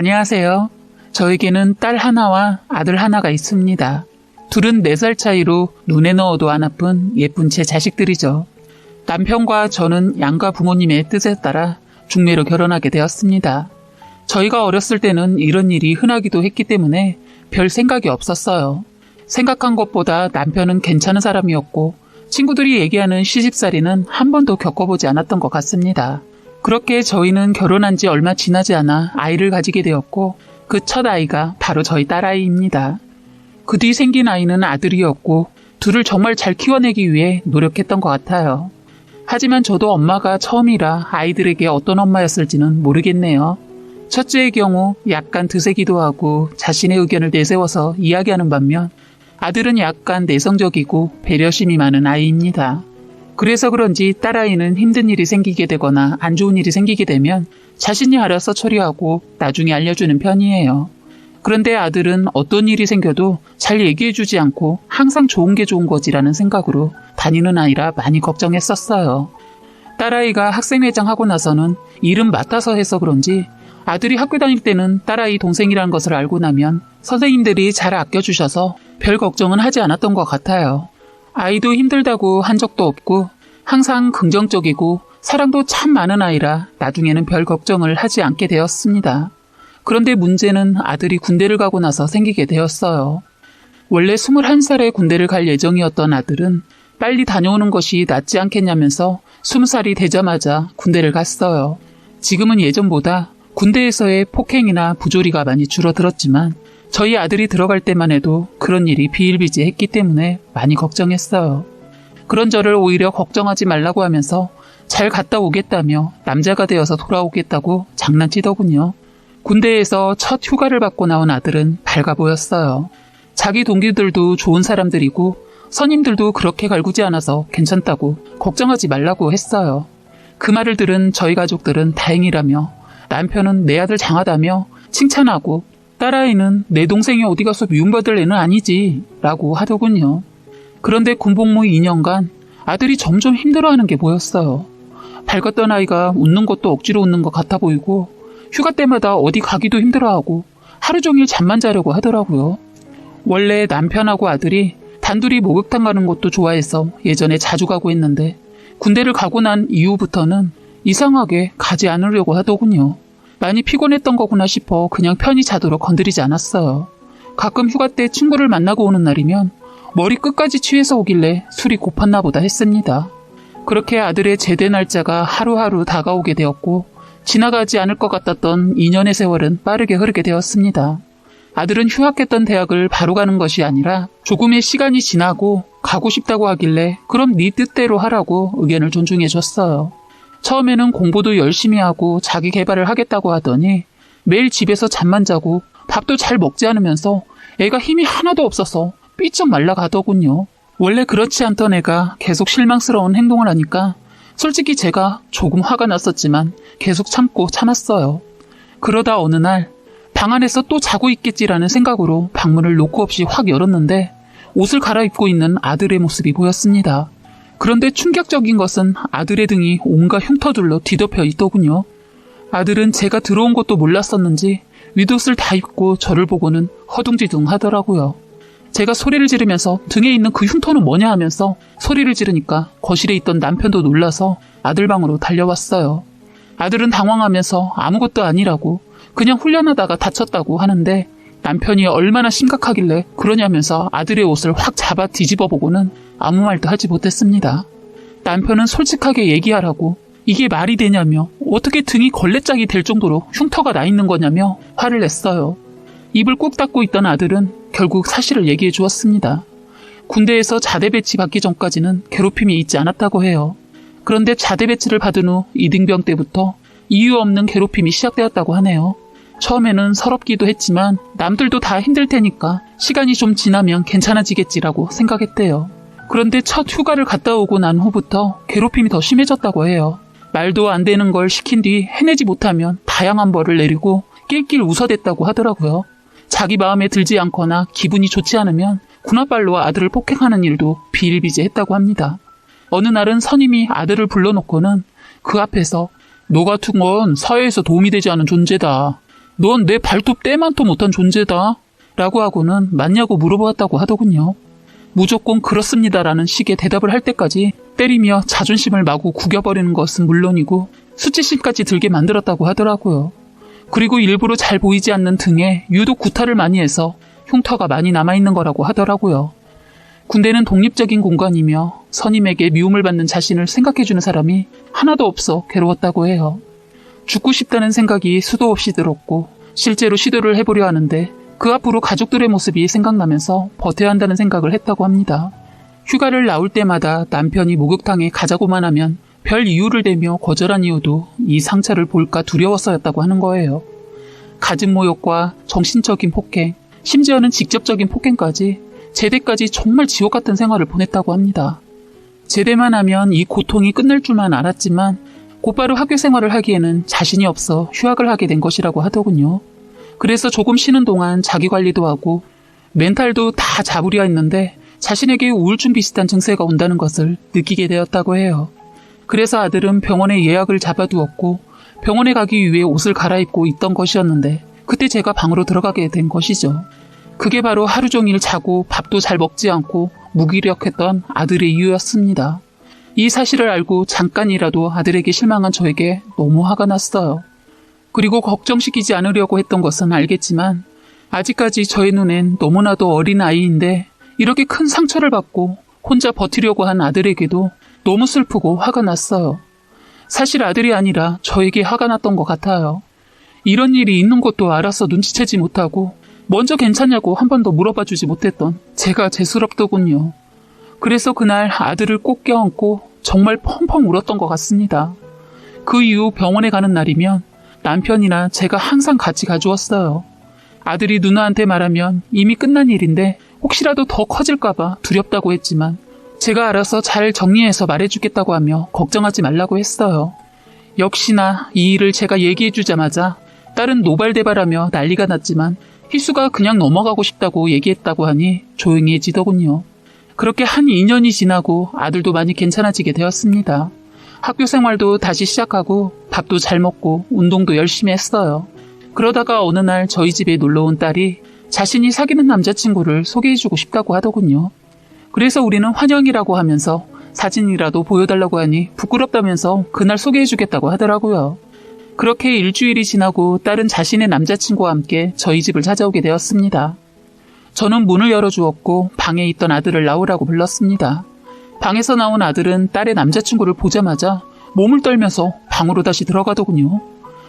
안녕하세요. 저에게는 딸 하나와 아들 하나가 있습니다. 둘은 4살 차이로 눈에 넣어도 안 아픈 예쁜 제 자식들이죠. 남편과 저는 양가 부모님의 뜻에 따라 중매로 결혼하게 되었습니다. 저희가 어렸을 때는 이런 일이 흔하기도 했기 때문에 별 생각이 없었어요. 생각한 것보다 남편은 괜찮은 사람이었고 친구들이 얘기하는 시집살이는 한 번도 겪어보지 않았던 것 같습니다. 그렇게 저희는 결혼한 지 얼마 지나지 않아 아이를 가지게 되었고 그 첫 아이가 바로 저희 딸아이입니다. 그 뒤 생긴 아이는 아들이었고 둘을 정말 잘 키워내기 위해 노력했던 것 같아요. 하지만 저도 엄마가 처음이라 아이들에게 어떤 엄마였을지는 모르겠네요. 첫째의 경우 약간 드세기도 하고 자신의 의견을 내세워서 이야기하는 반면 아들은 약간 내성적이고 배려심이 많은 아이입니다. 그래서 그런지 딸아이는 힘든 일이 생기게 되거나 안 좋은 일이 생기게 되면 자신이 알아서 처리하고 나중에 알려주는 편이에요. 그런데 아들은 어떤 일이 생겨도 잘 얘기해주지 않고 항상 좋은 게 좋은 거지라는 생각으로 다니는 아이라 많이 걱정했었어요. 딸아이가 학생회장 하고 나서는 일은 맡아서 해서 그런지 아들이 학교 다닐 때는 딸아이 동생이라는 것을 알고 나면 선생님들이 잘 아껴주셔서 별 걱정은 하지 않았던 것 같아요. 아이도 힘들다고 한 적도 없고 항상 긍정적이고 사랑도 참 많은 아이라 나중에는 별 걱정을 하지 않게 되었습니다. 그런데 문제는 아들이 군대를 가고 나서 생기게 되었어요. 원래 21살에 군대를 갈 예정이었던 아들은 빨리 다녀오는 것이 낫지 않겠냐면서 20살이 되자마자 군대를 갔어요. 지금은 예전보다 군대에서의 폭행이나 부조리가 많이 줄어들었지만 저희 아들이 들어갈 때만 해도 그런 일이 비일비재했기 때문에 많이 걱정했어요. 그런 저를 오히려 걱정하지 말라고 하면서 잘 갔다 오겠다며 남자가 되어서 돌아오겠다고 장난치더군요. 군대에서 첫 휴가를 받고 나온 아들은 밝아 보였어요. 자기 동기들도 좋은 사람들이고 선임들도 그렇게 갈구지 않아서 괜찮다고 걱정하지 말라고 했어요. 그 말을 들은 저희 가족들은 다행이라며 남편은 내 아들 장하다며 칭찬하고 딸아이는 내 동생이 어디 가서 미움받을 애는 아니지 라고 하더군요. 그런데 군복무 2년간 아들이 점점 힘들어하는 게 보였어요. 밝았던 아이가 웃는 것도 억지로 웃는 것 같아 보이고 휴가 때마다 어디 가기도 힘들어하고 하루 종일 잠만 자려고 하더라고요. 원래 남편하고 아들이 단둘이 목욕탕 가는 것도 좋아해서 예전에 자주 가고 했는데 군대를 가고 난 이후부터는 이상하게 가지 않으려고 하더군요. 많이 피곤했던 거구나 싶어 그냥 편히 자도록 건드리지 않았어요. 가끔 휴가 때 친구를 만나고 오는 날이면 머리 끝까지 취해서 오길래 술이 고팠나 보다 했습니다. 그렇게 아들의 제대 날짜가 하루하루 다가오게 되었고 지나가지 않을 것 같았던 2년의 세월은 빠르게 흐르게 되었습니다. 아들은 휴학했던 대학을 바로 가는 것이 아니라 조금의 시간이 지나고 가고 싶다고 하길래 그럼 네 뜻대로 하라고 의견을 존중해 줬어요. 처음에는 공부도 열심히 하고 자기 개발을 하겠다고 하더니 매일 집에서 잠만 자고 밥도 잘 먹지 않으면서 애가 힘이 하나도 없어서 삐쩍 말라가더군요. 원래 그렇지 않던 애가 계속 실망스러운 행동을 하니까 솔직히 제가 조금 화가 났었지만 계속 참았어요. 그러다 어느 날 방 안에서 또 자고 있겠지라는 생각으로 방문을 노크 없이 확 열었는데 옷을 갈아입고 있는 아들의 모습이 보였습니다. 그런데 충격적인 것은 아들의 등이 온갖 흉터들로 뒤덮여 있더군요. 아들은 제가 들어온 것도 몰랐었는지 윗옷을 다 입고 저를 보고는 허둥지둥 하더라고요. 제가 소리를 지르면서 등에 있는 그 흉터는 뭐냐 하면서 소리를 지르니까 거실에 있던 남편도 놀라서 아들 방으로 달려왔어요. 아들은 당황하면서 아무것도 아니라고 그냥 훈련하다가 다쳤다고 하는데 남편이 얼마나 심각하길래 그러냐면서 아들의 옷을 확 잡아 뒤집어 보고는 아무 말도 하지 못했습니다. 남편은 솔직하게 얘기하라고 이게 말이 되냐며 어떻게 등이 걸레짝이 될 정도로 흉터가 나 있는 거냐며 화를 냈어요. 입을 꾹 닫고 있던 아들은 결국 사실을 얘기해 주었습니다. 군대에서 자대 배치 받기 전까지는 괴롭힘이 있지 않았다고 해요. 그런데 자대 배치를 받은 후 이등병 때부터 이유 없는 괴롭힘이 시작되었다고 하네요. 처음에는 서럽기도 했지만 남들도 다 힘들 테니까 시간이 좀 지나면 괜찮아지겠지라고 생각했대요. 그런데 첫 휴가를 갔다 오고 난 후부터 괴롭힘이 더 심해졌다고 해요. 말도 안 되는 걸 시킨 뒤 해내지 못하면 다양한 벌을 내리고 낄낄 웃어댔다고 하더라고요. 자기 마음에 들지 않거나 기분이 좋지 않으면 군홧발로 아들을 폭행하는 일도 비일비재했다고 합니다. 어느 날은 선임이 아들을 불러놓고는 그 앞에서 너 같은 건 사회에서 도움이 되지 않은 존재다. 넌 내 발톱 때만도 못한 존재다. 라고 하고는 맞냐고 물어보았다고 하더군요. 무조건 그렇습니다라는 식의 대답을 할 때까지 때리며 자존심을 마구 구겨버리는 것은 물론이고 수치심까지 들게 만들었다고 하더라고요. 그리고 일부러 잘 보이지 않는 등에 유독 구타를 많이 해서 흉터가 많이 남아있는 거라고 하더라고요. 군대는 독립적인 공간이며 선임에게 미움을 받는 자신을 생각해주는 사람이 하나도 없어 괴로웠다고 해요. 죽고 싶다는 생각이 수도 없이 들었고 실제로 시도를 해보려 하는데 그 앞으로 가족들의 모습이 생각나면서 버텨야 한다는 생각을 했다고 합니다. 휴가를 나올 때마다 남편이 목욕탕에 가자고만 하면 별 이유를 대며 거절한 이유도 이 상처를 볼까 두려워서였다고 하는 거예요. 가진 모욕과 정신적인 폭행, 심지어는 직접적인 폭행까지 제대까지 정말 지옥 같은 생활을 보냈다고 합니다. 제대만 하면 이 고통이 끝날 줄만 알았지만 곧바로 학교 생활을 하기에는 자신이 없어 휴학을 하게 된 것이라고 하더군요. 그래서 조금 쉬는 동안 자기관리도 하고 멘탈도 다 잡으려 했는데 자신에게 우울증 비슷한 증세가 온다는 것을 느끼게 되었다고 해요. 그래서 아들은 병원에 예약을 잡아두었고 병원에 가기 위해 옷을 갈아입고 있던 것이었는데 그때 제가 방으로 들어가게 된 것이죠. 그게 바로 하루 종일 자고 밥도 잘 먹지 않고 무기력했던 아들의 이유였습니다. 이 사실을 알고 잠깐이라도 아들에게 실망한 저에게 너무 화가 났어요. 그리고 걱정시키지 않으려고 했던 것은 알겠지만 아직까지 저의 눈엔 너무나도 어린 아이인데 이렇게 큰 상처를 받고 혼자 버티려고 한 아들에게도 너무 슬프고 화가 났어요. 사실 아들이 아니라 저에게 화가 났던 것 같아요. 이런 일이 있는 것도 알아서 눈치채지 못하고 먼저 괜찮냐고 한 번도 물어봐주지 못했던 제가 죄스럽더군요. 그래서 그날 아들을 꼭 껴안고 정말 펑펑 울었던 것 같습니다. 그 이후 병원에 가는 날이면 남편이나 제가 항상 같이 가주었어요. 아들이 누나한테 말하면 이미 끝난 일인데 혹시라도 더 커질까봐 두렵다고 했지만 제가 알아서 잘 정리해서 말해주겠다고 하며 걱정하지 말라고 했어요. 역시나 이 일을 제가 얘기해주자마자 딸은 노발대발하며 난리가 났지만 희수가 그냥 넘어가고 싶다고 얘기했다고 하니 조용해지더군요. 그렇게 한 2년이 지나고 아들도 많이 괜찮아지게 되었습니다. 학교 생활도 다시 시작하고 밥도 잘 먹고 운동도 열심히 했어요. 그러다가 어느 날 저희 집에 놀러온 딸이 자신이 사귀는 남자친구를 소개해주고 싶다고 하더군요. 그래서 우리는 환영이라고 하면서 사진이라도 보여달라고 하니 부끄럽다면서 그날 소개해주겠다고 하더라고요. 그렇게 일주일이 지나고 딸은 자신의 남자친구와 함께 저희 집을 찾아오게 되었습니다. 저는 문을 열어주었고 방에 있던 아들을 나오라고 불렀습니다. 방에서 나온 아들은 딸의 남자친구를 보자마자 몸을 떨면서 방으로 다시 들어가더군요.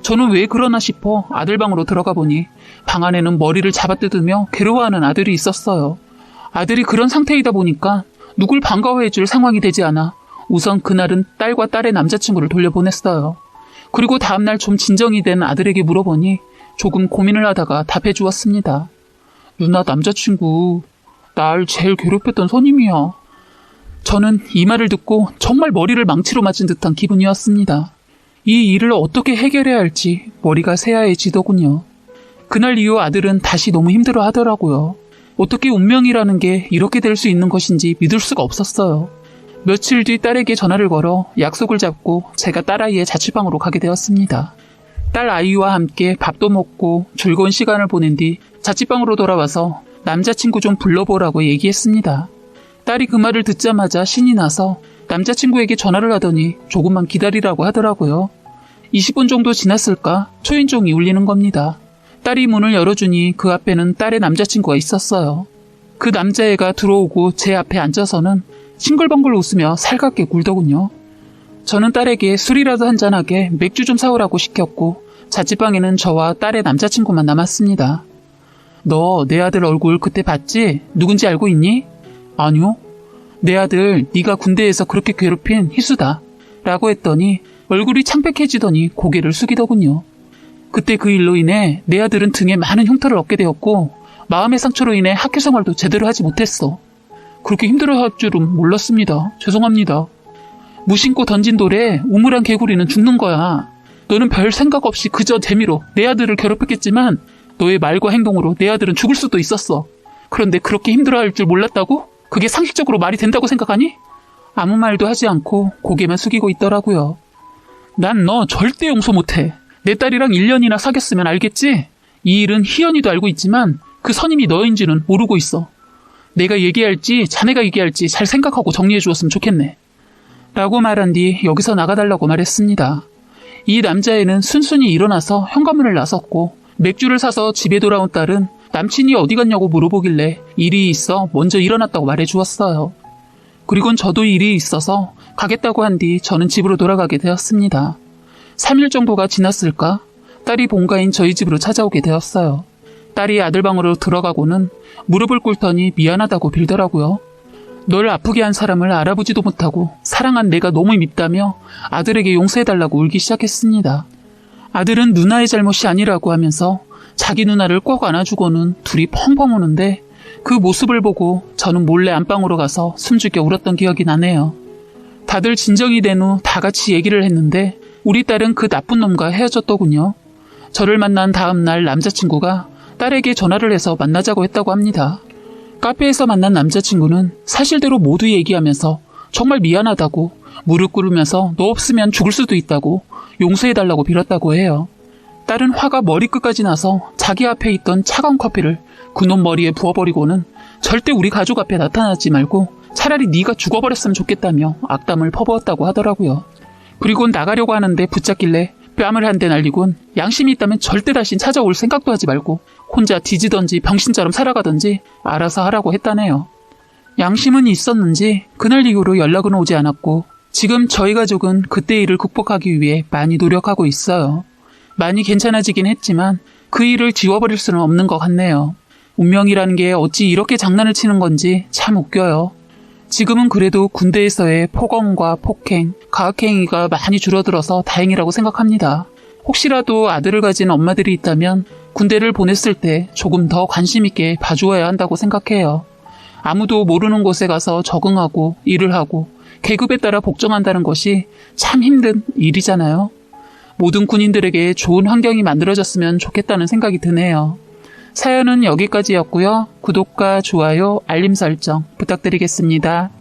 저는 왜 그러나 싶어 아들 방으로 들어가 보니 방 안에는 머리를 잡아뜯으며 괴로워하는 아들이 있었어요. 아들이 그런 상태이다 보니까 누굴 반가워해줄 상황이 되지 않아 우선 그날은 딸과 딸의 남자친구를 돌려보냈어요. 그리고 다음날 좀 진정이 된 아들에게 물어보니 조금 고민을 하다가 답해 주었습니다. 누나 남자친구, 날 제일 괴롭혔던 선임이야. 저는 이 말을 듣고 정말 머리를 망치로 맞은 듯한 기분이었습니다. 이 일을 어떻게 해결해야 할지 머리가 새하얘지더군요. 그날 이후 아들은 다시 너무 힘들어 하더라고요. 어떻게 운명이라는 게 이렇게 될 수 있는 것인지 믿을 수가 없었어요. 며칠 뒤 딸에게 전화를 걸어 약속을 잡고 제가 딸아이의 자취방으로 가게 되었습니다. 딸 아이와 함께 밥도 먹고 즐거운 시간을 보낸 뒤 자취방으로 돌아와서 남자친구 좀 불러보라고 얘기했습니다. 딸이 그 말을 듣자마자 신이 나서 남자친구에게 전화를 하더니 조금만 기다리라고 하더라고요. 20분 정도 지났을까 초인종이 울리는 겁니다. 딸이 문을 열어주니 그 앞에는 딸의 남자친구가 있었어요. 그 남자애가 들어오고 제 앞에 앉아서는 싱글벙글 웃으며 살갑게 굴더군요. 저는 딸에게 술이라도 한잔하게 맥주 좀 사오라고 시켰고 자취방에는 저와 딸의 남자친구만 남았습니다. 너 내 아들 얼굴 그때 봤지? 누군지 알고 있니? 아니요. 내 아들 네가 군대에서 그렇게 괴롭힌 희수다 라고 했더니 얼굴이 창백해지더니 고개를 숙이더군요. 그때 그 일로 인해 내 아들은 등에 많은 흉터를 얻게 되었고 마음의 상처로 인해 학교 생활도 제대로 하지 못했어. 그렇게 힘들어할 줄은 몰랐습니다. 죄송합니다. 무심코 던진 돌에 우물한 개구리는 죽는 거야. 너는 별 생각 없이 그저 재미로 내 아들을 괴롭혔겠지만 너의 말과 행동으로 내 아들은 죽을 수도 있었어. 그런데 그렇게 힘들어할 줄 몰랐다고? 그게 상식적으로 말이 된다고 생각하니? 아무 말도 하지 않고 고개만 숙이고 있더라고요. 난 너 절대 용서 못해. 내 딸이랑 1년이나 사귀었으면 알겠지? 이 일은 희연이도 알고 있지만 그 선임이 너인지는 모르고 있어. 내가 얘기할지 자네가 얘기할지 잘 생각하고 정리해 주었으면 좋겠네. 라고 말한 뒤 여기서 나가달라고 말했습니다. 이 남자애는 순순히 일어나서 현관문을 나섰고 맥주를 사서 집에 돌아온 딸은 남친이 어디 갔냐고 물어보길래 일이 있어 먼저 일어났다고 말해주었어요. 그리곤 저도 일이 있어서 가겠다고 한 뒤 저는 집으로 돌아가게 되었습니다. 3일 정도가 지났을까? 딸이 본가인 저희 집으로 찾아오게 되었어요. 딸이 아들 방으로 들어가고는 무릎을 꿇더니 미안하다고 빌더라고요. 널 아프게 한 사람을 알아보지도 못하고 사랑한 내가 너무 밉다며 아들에게 용서해달라고 울기 시작했습니다. 아들은 누나의 잘못이 아니라고 하면서 자기 누나를 꼭 안아주고는 둘이 펑펑 우는데 그 모습을 보고 저는 몰래 안방으로 가서 숨죽여 울었던 기억이 나네요. 다들 진정이 된 후 다 같이 얘기를 했는데 우리 딸은 그 나쁜 놈과 헤어졌더군요. 저를 만난 다음 날 남자친구가 딸에게 전화를 해서 만나자고 했다고 합니다. 카페에서 만난 남자친구는 사실대로 모두 얘기하면서 정말 미안하다고 무릎 꿇으면서 너 없으면 죽을 수도 있다고 용서해달라고 빌었다고 해요. 딸은 화가 머리끝까지 나서 자기 앞에 있던 차가운 커피를 그놈 머리에 부어버리고는 절대 우리 가족 앞에 나타나지 말고 차라리 네가 죽어버렸으면 좋겠다며 악담을 퍼부었다고 하더라고요. 그리고 나가려고 하는데 붙잡길래 뺨을 한 대 날리곤 양심이 있다면 절대 다신 찾아올 생각도 하지 말고 혼자 뒤지던지 병신처럼 살아가던지 알아서 하라고 했다네요. 양심은 있었는지 그날 이후로 연락은 오지 않았고 지금 저희 가족은 그때 일을 극복하기 위해 많이 노력하고 있어요. 많이 괜찮아지긴 했지만 그 일을 지워버릴 수는 없는 것 같네요. 운명이라는 게 어찌 이렇게 장난을 치는 건지 참 웃겨요. 지금은 그래도 군대에서의 폭언과 폭행, 가학행위가 많이 줄어들어서 다행이라고 생각합니다. 혹시라도 아들을 가진 엄마들이 있다면 군대를 보냈을 때 조금 더 관심 있게 봐주어야 한다고 생각해요. 아무도 모르는 곳에 가서 적응하고 일을 하고 계급에 따라 복종한다는 것이 참 힘든 일이잖아요. 모든 군인들에게 좋은 환경이 만들어졌으면 좋겠다는 생각이 드네요. 사연은 여기까지였고요. 구독과 좋아요, 알림 설정 부탁드리겠습니다.